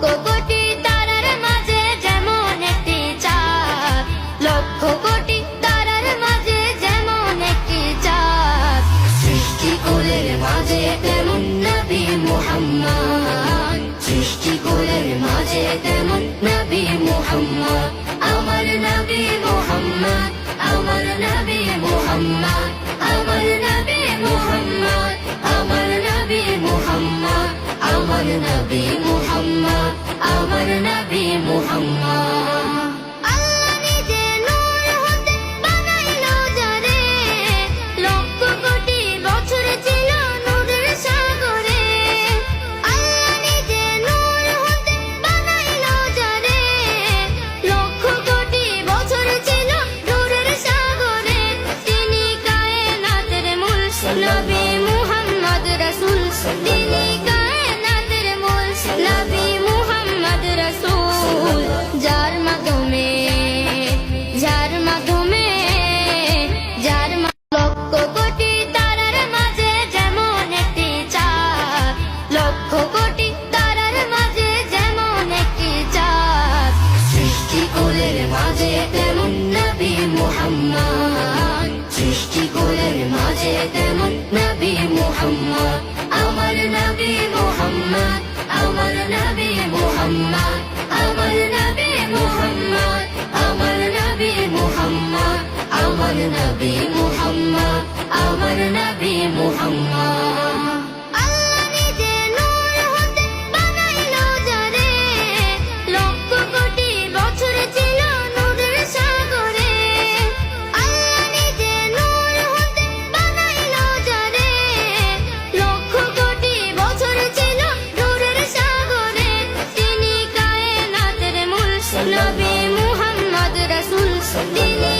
লক্ষ কোটি তারার মাঝে যেমন একটি চাঁদ, লক্ষ কোটি তারার মাঝে যেমন একটি চাঁদ। সৃষ্টিকুলের মাঝে তেমন নবী মুহাম্মদ, সৃষ্টিকুলের মাঝে তেমন নবী মুহাম্মদ। আমার নবী মুহাম্মদ, আমার নবী মুহাম্মদ, আমার নবী মুহাম্মদ, আমার নবী মুহাম্মদ, আমার নবী মুহাম্মদ, আমার নবী মুহাম্মদ। আল্লাহ নিজে নূর হতে বানাইলো যারে, লক্ষ কোটি বছর ছিল নূরের সাগরে। আল্লাহ নিজে নূর হতে বানাইলো যারে, লক্ষ কোটি বছর ছিল নূরের সাগরে। তিনি কায়নাতের মূল নবী মুহাম্মদ রাসূল, তিনি কায়নাতের মূল নবী মুহাম্মদ রাসূল। যার মাধ্যমে লক্ষ কোটি তারার মাঝে যেমন একটি চাঁদ, লক্ষ কোটি তারার মাঝে যেমন একটি চাঁদ। সৃষ্টিকুলের মাঝে তেমন নবী মুহাম্মদ, সৃষ্টিকুলের মাঝে তেমন নবী মুহাম্মদ। আমার নবী মুহাম্মদ, আমার নবী মুহাম্মদ, আমার নবী মুহাম্মদ, আমার নবী মুহাম্মদ, আমার নবী মুহাম্মদ, আমার নবী মুহাম্মদ। আল্লাহ নিজে নূর হতে বানাইলো যারে, লক্ষ কোটি বছর ছিল নূরের সাগরে। আল্লাহ নিজে নূর হতে বানাইলো যারে, লক্ষ কোটি বছর ছিল নূরের সাগরে। তিনি কায়নাতের মূল নবী মুহাম্মদ রাসূল, তিনি